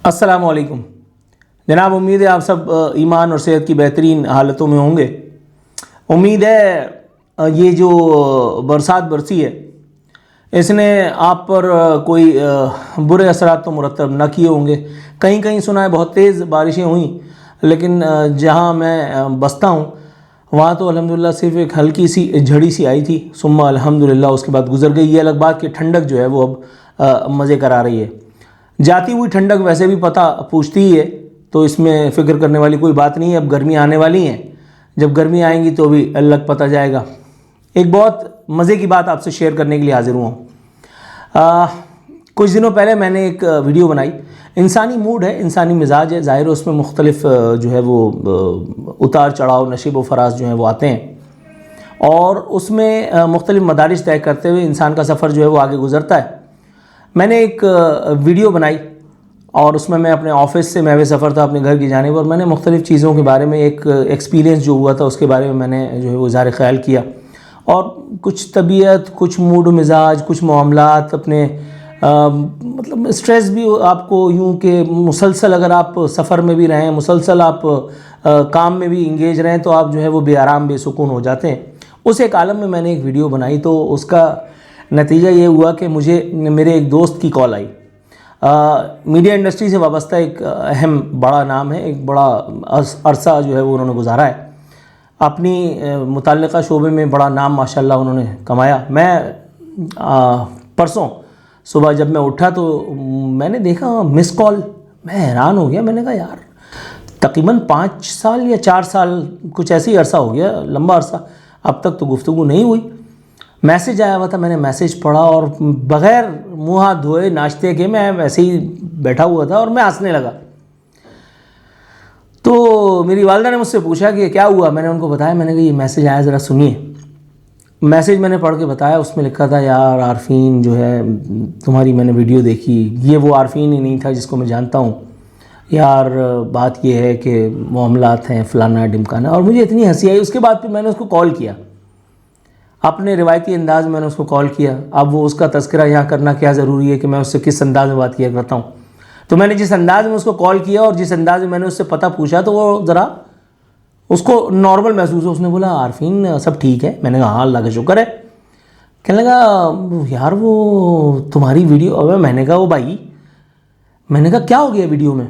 السلام علیکم جناب، امید ہے آپ سب ایمان اور صحت کی بہترین حالتوں میں ہوں گے۔ امید ہے یہ جو برسات برسی ہے اس نے آپ پر کوئی برے اثرات تو مرتب نہ کیے ہوں گے۔ کہیں کہیں سنا ہے بہت تیز بارشیں ہوئیں، لیکن جہاں میں بستا ہوں وہاں تو الحمدللہ صرف ایک ہلکی سی جھڑی سی آئی تھی، ثم الحمدللہ اس کے بعد گزر گئی۔ یہ الگ بات کہ ٹھنڈک جو ہے وہ اب مزے کرا رہی ہے۔ جاتی ہوئی ٹھنڈک ویسے بھی پتہ پوچھتی ہی ہے، تو اس میں فکر کرنے والی کوئی بات نہیں ہے۔ اب گرمی آنے والی ہیں، جب گرمی آئیں گی تو بھی الگ پتہ جائے گا۔ ایک بہت مزے کی بات آپ سے شیئر کرنے کے لیے حاضر ہوں۔ کچھ دنوں پہلے میں نے ایک ویڈیو بنائی۔ انسانی موڈ ہے، انسانی مزاج ہے، ظاہر ہے اس میں مختلف جو ہے وہ اتار چڑھاؤ، نشیب و فراز جو ہیں وہ آتے ہیں، اور اس میں مختلف مدارج طے کرتے ہوئے انسان کا سفر جو ہے وہ آگے گزرتا ہے۔ میں نے ایک ویڈیو بنائی اور اس میں اپنے آفس سے محو سفر تھا اپنے گھر کی جانب، اور میں نے مختلف چیزوں کے بارے میں ایک ایکسپیرینس جو ہوا تھا اس کے بارے میں نے جو ہے وہ اظہار خیال کیا، اور کچھ طبیعت، کچھ موڈ و مزاج، کچھ معاملات اپنے مطلب اسٹریس بھی آپ کو یوں کہ مسلسل اگر آپ سفر میں بھی رہیں، مسلسل آپ کام میں بھی انگیج رہیں تو آپ جو ہے وہ بے آرام بے سکون ہو جاتے ہیں۔ اس ایک عالم میں میں نے ایک ویڈیو بنائی، تو اس کا نتیجہ یہ ہوا کہ مجھے میرے ایک دوست کی کال آئی۔ میڈیا انڈسٹری سے وابستہ ایک اہم بڑا نام ہے، ایک بڑا عرصہ جو ہے وہ انہوں نے گزارا ہے، اپنی متعلقہ شعبے میں بڑا نام ماشاءاللہ انہوں نے کمایا۔ میں پرسوں صبح جب میں اٹھا تو میں نے دیکھا مس کال، میں حیران ہو گیا۔ میں نے کہا یار تقریباً 5 سال یا 4 سال کچھ ایسی عرصہ ہو گیا، لمبا عرصہ، اب تک تو گفتگو نہیں ہوئی۔ میسیج آیا ہوا تھا، میں نے میسیج پڑھا اور بغیر منہ ہاتھ دھوئے ناشتے کے میں ویسے ہی بیٹھا ہوا تھا اور میں ہنسنے لگا۔ تو میری والدہ نے مجھ سے پوچھا کہ کیا ہوا، میں نے ان کو بتایا، میں نے کہا یہ میسیج آیا ذرا سنیے۔ میسیج میں نے پڑھ کے بتایا، اس میں لکھا تھا یار عارفین جو ہے تمہاری میں نے ویڈیو دیکھی، یہ وہ عارفین ہی نہیں تھا جس کو میں جانتا ہوں یار، بات یہ ہے کہ معاملات ہیں فلانا ڈمکانا، اور مجھے اتنی ہنسی آئی۔ اس کے بعد پھر میں نے اس کو کال کیا، اپنے روایتی انداز میں نے اس کو کال کیا۔ اب وہ اس کا تذکرہ یہاں کرنا کیا ضروری ہے کہ میں اس سے کس انداز میں بات کیا کرتا ہوں، تو میں نے جس انداز میں اس کو کال کیا اور جس انداز میں میں نے اس سے پتہ پوچھا تو وہ ذرا اس کو نارمل محسوس ہو۔ اس نے بولا عارفین سب ٹھیک ہے؟ میں نے کہا ہاں اللہ کا شکر ہے۔ کہنے لگا یار وہ تمہاری ویڈیو، میں نے کہا وہ بھائی، میں نے کہا کیا ہو گیا ویڈیو میں؟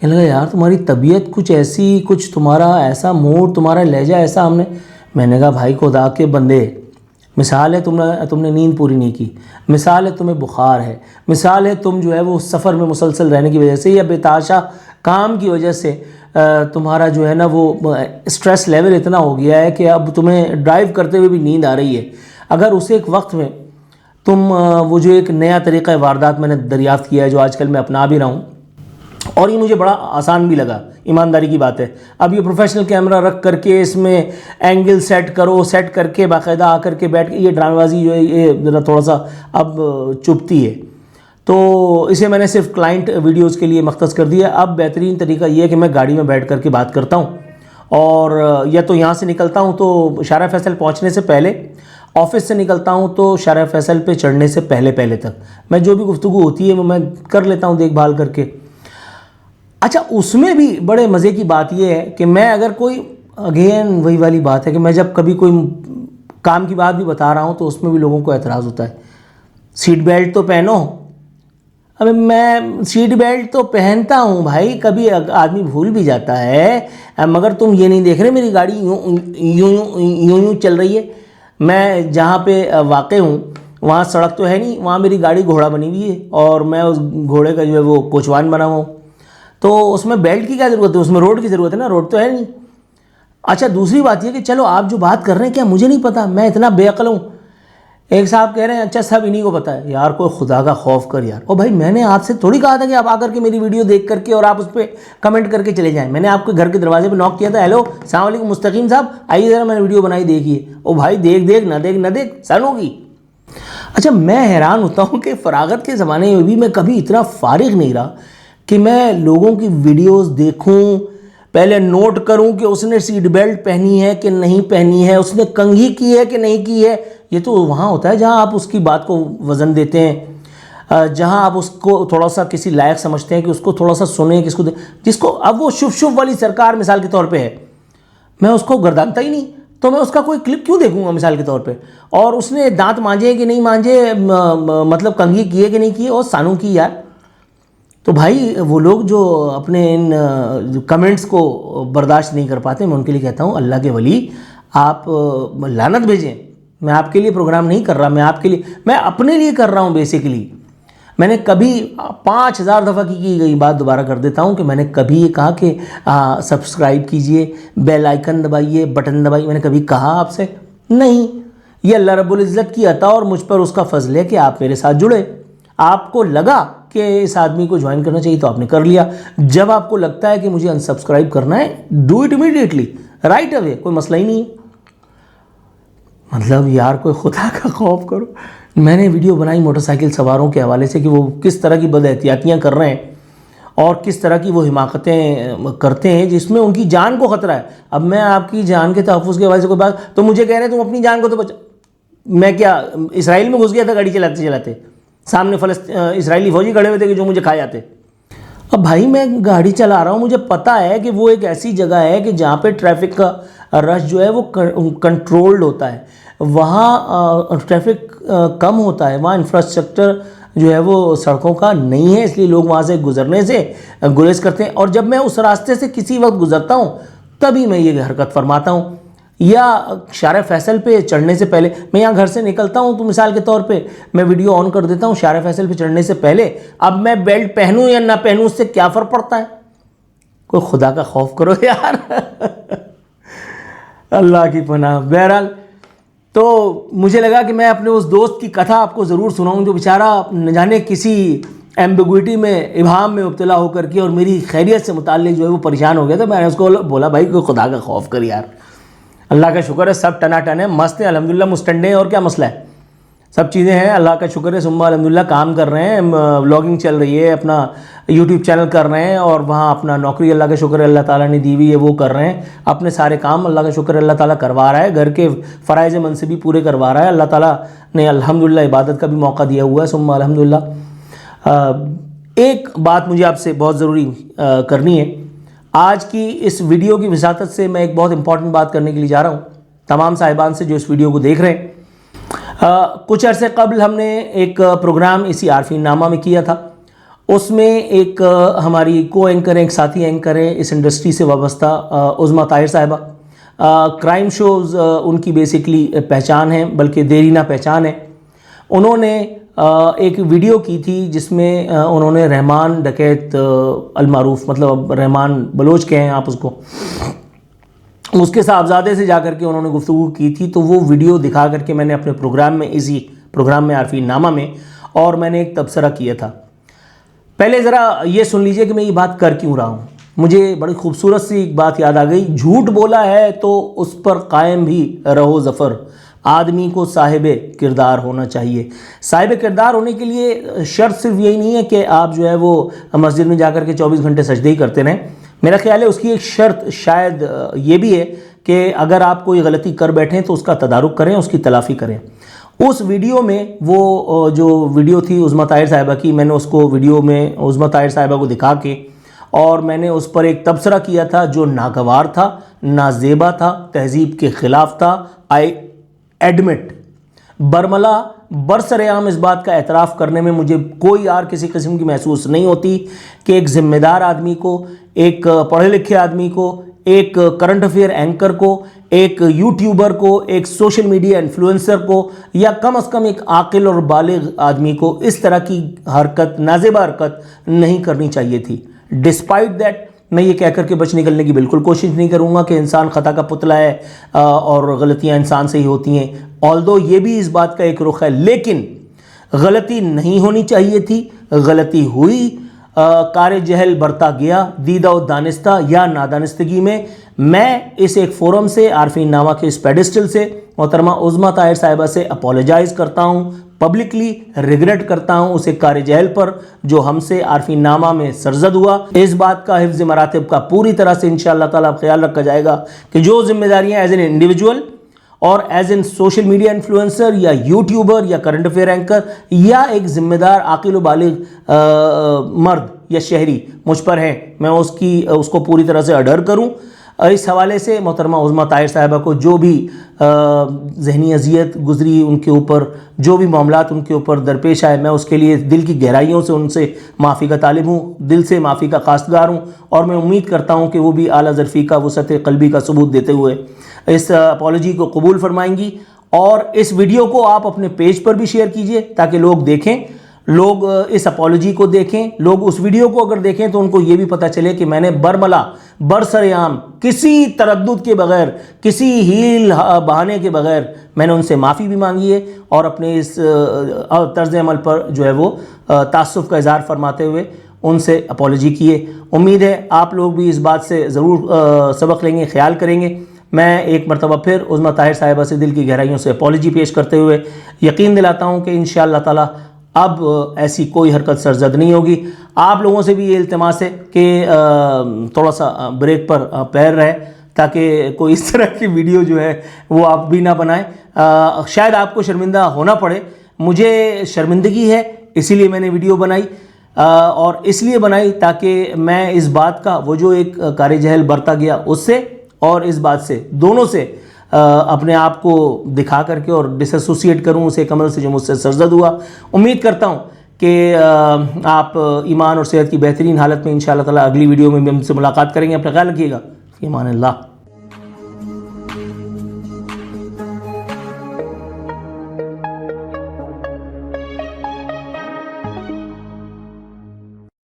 کہنے لگا یار تمہاری طبیعت کچھ ایسی، کچھ تمہارا ایسا موڈ، تمہارا لہجہ ایسا میں نے کہا بھائی خدا کے بندے، مثال ہے تم نے نیند پوری نہیں کی، مثال ہے تمہیں بخار ہے، مثال ہے تم جو ہے وہ سفر میں مسلسل رہنے کی وجہ سے یا بے تحاشا کام کی وجہ سے تمہارا جو ہے نا وہ اسٹریس لیول اتنا ہو گیا ہے کہ اب تمہیں ڈرائیو کرتے ہوئے بھی نیند آ رہی ہے۔ اگر اس ایک وقت میں تم وہ جو ایک نیا طریقہ واردات میں نے دریافت کیا ہے جو آج کل میں اپنا بھی رہا ہوں، اور یہ مجھے بڑا آسان بھی لگا، ایمانداری کی بات ہے۔ اب یہ پروفیشنل کیمرہ رکھ کر کے اس میں اینگل سیٹ کرو، سیٹ کر کے باقاعدہ آ کر کے بیٹھ کے یہ ڈرامے بازی جو ہے یہ ذرا تھوڑا سا اب چبھتی ہے، تو اسے میں نے صرف کلائنٹ ویڈیوز کے لیے مختص کر دیا۔ اب بہترین طریقہ یہ ہے کہ میں گاڑی میں بیٹھ کر کے بات کرتا ہوں، اور یا تو یہاں سے نکلتا ہوں تو شارع فیصل پہنچنے سے پہلے، آفس سے نکلتا ہوں تو شارع فیصل پہ چڑھنے سے پہلے تک میں جو بھی گفتگو ہوتی ہے وہ میں کر لیتا ہوں دیکھ بھال کر کے۔ اچھا اس میں بھی بڑے مزے کی بات یہ ہے کہ میں اگر کوئی، اگین وہی والی بات ہے کہ میں جب کبھی کوئی کام کی بات بھی بتا رہا ہوں تو اس میں بھی لوگوں کو اعتراض ہوتا ہے، سیٹ بیلٹ تو پہنو۔ اب میں سیٹ بیلٹ تو پہنتا ہوں بھائی، کبھی آدمی بھول بھی جاتا ہے، مگر تم یہ نہیں دیکھ رہے میری گاڑی یوں چل رہی ہے۔ میں جہاں پہ واقع ہوں وہاں سڑک تو ہے نہیں، وہاں میری گاڑی گھوڑا بنی ہوئی ہے اور میں اس گھوڑے کا جو ہے وہ کوچوان بنا ہوا ہوں، تو اس میں بیلٹ کی کیا ضرورت ہے؟ اس میں روڈ کی ضرورت ہے نا، روڈ تو ہے نہیں۔ اچھا دوسری بات یہ کہ چلو آپ جو بات کر رہے ہیں کیا مجھے نہیں پتا، میں اتنا بے عقل ہوں؟ ایک صاحب کہہ رہے ہیں اچھا سب انہی کو پتا ہے۔ یار کوئی خدا کا خوف کر یار، او بھائی میں نے آپ سے تھوڑی کہا تھا کہ آپ آ کر کے میری ویڈیو دیکھ کر کے اور آپ اس پہ کمنٹ کر کے چلے جائیں۔ میں نے آپ کے گھر کے دروازے پہ نوک کیا تھا، ہیلو السلام علیکم مستقیم صاحب آئیے ذرا میں نے ویڈیو بنائی دیکھیے۔ او بھائی دیکھ نہ دیکھ سنوں کی۔ اچھا میں حیران ہوتا ہوں کہ فراغت کے زمانے میں بھی میں کبھی اتنا فارغ نہیں رہا کہ میں لوگوں کی ویڈیوز دیکھوں، پہلے نوٹ کروں کہ اس نے سیٹ بیلٹ پہنی ہے کہ نہیں پہنی ہے، اس نے کنگھی کی ہے کہ نہیں کی ہے۔ یہ تو وہاں ہوتا ہے جہاں آپ اس کی بات کو وزن دیتے ہیں۔ جہاں آپ اس کو تھوڑا سا کسی لائق سمجھتے ہیں کہ اس کو تھوڑا سا سنیں، جس کو اب وہ شف شف والی سرکار مثال کے طور پہ ہے، میں اس کو گردانتا ہی نہیں، تو میں اس کا کوئی کلپ کیوں دیکھوں گا مثال کے طور پہ؟ اور اس نے دانت مانجے کہ نہیں مانجے، مطلب کنگھی کیے کہ نہیں کیے، اور سانوں کی یار. تو بھائی وہ لوگ جو اپنے ان کمنٹس کو برداشت نہیں کر پاتے، میں ان کے لیے کہتا ہوں اللہ کے ولی آپ لعنت بھیجیں. میں آپ کے لیے پروگرام نہیں کر رہا، میں اپنے لیے کر رہا ہوں بیسیکلی. میں نے کبھی 5000 دفعہ کی گئی بات دوبارہ کر دیتا ہوں کہ میں نے کبھی یہ کہا کہ سبسکرائب کیجئے، بیل آئیکن دبائیے، بٹن دبائیے، میں نے کبھی کہا آپ سے؟ نہیں. یہ اللہ رب العزت کی عطا اور مجھ پر اس کا فضل ہے کہ آپ میرے ساتھ جڑے. آپ کو لگا کہ اس آدمی کو جوائن کرنا چاہیے تو آپ نے کر لیا. جب آپ کو لگتا ہے کہ مجھے انسبسکرائب کرنا ہے، do it immediately, right away, کوئی مسئلہ ہی نہیں ہے. مطلب یار کوئی خدا کا خوف کرو. میں نے ویڈیو بنائی موٹر سائیکل سواروں کے حوالے سے کہ وہ کس طرح کی بد احتیاطیاں کر رہے ہیں اور کس طرح کی وہ حماقتیں کرتے ہیں جس میں ان کی جان کو خطرہ ہے. اب میں آپ کی جان کے تحفظ کے حوالے سے کوئی بات، تو مجھے کہہ رہے ہیں تم اپنی جان کو تو بچا. میں کیا اسرائیل میں گھس گیا تھا گاڑی چلاتے چلاتے؟ سامنے اسرائیلی فوجی کھڑے ہوئے تھے کہ جو مجھے کھا جاتے. اب بھائی میں گاڑی چلا رہا ہوں، مجھے پتہ ہے کہ وہ ایک ایسی جگہ ہے کہ جہاں پہ ٹریفک کا رش جو ہے وہ کنٹرولڈ ہوتا ہے، وہاں ٹریفک کم ہوتا ہے، وہاں انفراسٹرکچر جو ہے وہ سڑکوں کا نہیں ہے، اس لیے لوگ وہاں سے گزرنے سے گریز کرتے ہیں. اور جب میں اس راستے سے کسی وقت گزرتا ہوں تبھی میں یہ حرکت فرماتا ہوں. یا شارع فیصل پہ چڑھنے سے پہلے، میں یہاں گھر سے نکلتا ہوں تو مثال کے طور پہ میں ویڈیو آن کر دیتا ہوں شارع فیصل پہ چڑھنے سے پہلے. اب میں بیلٹ پہنوں یا نہ پہنوں اس سے کیا فرق پڑتا ہے؟ کوئی خدا کا خوف کرو یار. اللہ کی پناہ. بہرحال تو مجھے لگا کہ میں اپنے اس دوست کی کتھا آپ کو ضرور سناؤں جو بیچارہ نہ جانے کسی ایمبیگوٹی میں، ابہام میں مبتلا ہو کر کے اور میری خیریت سے متعلق جو ہے وہ پریشان ہو گیا تھا. میں نے اس کو بولا بھائی کوئی خدا کا خوف کر یار. اللہ کا شکر ہے سب ٹنا ٹن ہے، مست ہیں الحمدللہ، مستنڈے ہیں، اور کیا مسئلہ ہے؟ سب چیزیں ہیں، اللہ کا شکر ہے ثم الحمدللہ. کام کر رہے ہیں، بلاگنگ چل رہی ہے، اپنا یوٹیوب چینل کر رہے ہیں، اور وہاں اپنا نوکری اللہ کا شکر ہے اللہ تعالیٰ نے دی ہوئی ہے وہ کر رہے ہیں. اپنے سارے کام اللہ کا شکر ہے اللہ تعالیٰ کروا رہا ہے، گھر کے فرائض منصبی پورے کروا رہا ہے. اللہ تعالیٰ نے الحمدللہ عبادت کا بھی موقع دیا ہوا ہے ثم الحمدللہ. ایک بات مجھے آپ سے بہت ضروری کرنی ہے. آج کی اس ویڈیو کی وساطت سے میں ایک بہت امپورٹنٹ بات کرنے کے لیے جا رہا ہوں تمام صاحبان سے جو اس ویڈیو کو دیکھ رہے ہیں. کچھ عرصے قبل ہم نے ایک پروگرام اسی عارفین نامہ میں کیا تھا. اس میں ایک ہماری کو اینکر ہیں، ایک ساتھی اینکر ہیں اس انڈسٹری سے وابستہ، عظمیٰ طاہر صاحبہ. کرائم شوز ان کی بیسیکلی پہچان ہے، بلکہ دیرینہ پہچان ہے. انہوں نے ایک ویڈیو کی تھی جس میں انہوں نے رحمان ڈکیت المعروف، مطلب رحمان بلوچ کہیں آپ اس کو، اس کے صاحبزادے سے جا کر کے انہوں نے گفتگو کی تھی. تو وہ ویڈیو دکھا کر کے میں نے اپنے پروگرام میں، اسی پروگرام میں عارفین نامہ میں، اور میں نے ایک تبصرہ کیا تھا. پہلے ذرا یہ سن لیجئے کہ میں یہ بات کر کیوں رہا ہوں. مجھے بڑی خوبصورت سی ایک بات یاد آ گئی. جھوٹ بولا ہے تو اس پر قائم بھی رہو ظفر، آدمی کو صاحب کردار ہونا چاہیے. صاحب کردار ہونے کے لیے شرط صرف یہی نہیں ہے کہ آپ جو ہے وہ مسجد میں جا کر کے 24 گھنٹے سجدے ہی کرتے رہیں. میرا خیال ہے اس کی ایک شرط شاید یہ بھی ہے کہ اگر آپ کوئی غلطی کر بیٹھیں تو اس کا تدارک کریں، اس کی تلافی کریں. اس ویڈیو میں وہ جو ویڈیو تھی عظمیٰ طاہر صاحبہ کی، میں نے اس کو ویڈیو میں عظمیٰ طاہر صاحبہ کو دکھا کے اور میں نے اس پر ایک تبصرہ کیا تھا جو ناگوار تھا، نازیبا تھا، تہذیب کے خلاف تھا. آئی ایڈمٹ، برملا برسر عام اس بات کا اعتراف کرنے میں مجھے کوئی اور کسی قسم کی محسوس نہیں ہوتی کہ ایک ذمہ دار آدمی کو، ایک پڑھے لکھے آدمی کو، ایک کرنٹ افیئر اینکر کو، ایک یوٹیوبر کو، ایک سوشل میڈیا انفلوئنسر کو، یا کم از کم ایک عاقل اور بالغ آدمی کو اس طرح کی حرکت، نازیبا حرکت نہیں کرنی چاہیے تھی. ڈسپائٹ دیٹ میں یہ کہہ کر کے بچ نکلنے کی بالکل کوشش نہیں کروں گا کہ انسان خطا کا پتلا ہے اور غلطیاں انسان سے ہی ہوتی ہیں. آلدو یہ بھی اس بات کا ایک رخ ہے، لیکن غلطی نہیں ہونی چاہیے تھی، غلطی ہوئی، کار جہل برتا گیا، دیدہ و دانستہ یا نادانستگی میں. میں اس ایک فورم سے، عارفین نامہ کے اس پیڈسٹل سے محترمہ عظمیٰ طاہر صاحبہ سے اپولوجائز کرتا ہوں، پبلکلی ریگریٹ کرتا ہوں اسے کار جہل پر جو ہم سے عارفین نامہ میں سرزد ہوا. اس بات کا حفظ مراتب کا پوری طرح سے انشاءاللہ تعالیٰ خیال رکھا جائے گا کہ جو ذمہ داریاں ایز این انڈیویجول اور as an social media influencer یا یوٹیوبر یا کرنٹ افیئر اینکر یا ایک ذمہ دار عاقل و بالغ مرد یا شہری مجھ پر ہے میں اس کو پوری طرح سے اڈر کروں. اس حوالے سے محترمہ عظمیٰ طاہر صاحبہ کو جو بھی ذہنی اذیت گزری ان کے اوپر، جو بھی معاملات ان کے اوپر درپیش آئے، میں اس کے لیے دل کی گہرائیوں سے ان سے معافی کا طالب ہوں، دل سے معافی کا خواستگار ہوں، اور میں امید کرتا ہوں کہ وہ بھی اعلیٰ ظرفی کا وسعت قلبی کا ثبوت دیتے ہوئے اس اپالوجی کو قبول فرمائیں گی. اور اس ویڈیو کو آپ اپنے پیج پر بھی شیئر کیجئے تاکہ لوگ دیکھیں، لوگ اس اپالوجی کو دیکھیں، لوگ اس ویڈیو کو اگر دیکھیں تو ان کو یہ بھی پتہ چلے کہ میں نے برملا برسر عام کسی تردد کے بغیر، کسی ہیل بہانے کے بغیر میں نے ان سے معافی بھی مانگی ہے، اور اپنے اس طرز عمل پر جو ہے وہ تاسف کا اظہار فرماتے ہوئے ان سے اپالوجی کیے. امید ہے آپ لوگ بھی اس بات سے ضرور سبق لیں گے، خیال کریں گے. میں ایک مرتبہ پھر عظمیٰ طاہر صاحبہ سے دل کی گہرائیوں سے اپالوجی پیش کرتے ہوئے یقین دلاتا ہوں کہ انشاءاللہ تعالی اب ایسی کوئی حرکت سرزد نہیں ہوگی. آپ لوگوں سے بھی یہ التماس ہے کہ تھوڑا سا بریک پر پیر رہے تاکہ کوئی اس طرح کی ویڈیو جو ہے وہ آپ بھی نہ بنائیں. شاید آپ کو شرمندہ ہونا پڑے، مجھے شرمندگی ہے اسی لیے میں نے ویڈیو بنائی، اور اس لیے بنائی تاکہ میں اس بات کا وہ جو ایک کار جہل برتا گیا اس سے اور اس بات سے، دونوں سے اپنے آپ کو دکھا کر کے اور ڈس ایسوسیٹ کروں اس ایک عمل سے جو مجھ سے سرزد ہوا. امید کرتا ہوں کہ آپ ایمان اور صحت کی بہترین حالت میں انشاءاللہ تعالی اگلی ویڈیو میں بھی ہم سے ملاقات کریں گے. اپنا خیال رکھیے گا. فی امان اللہ.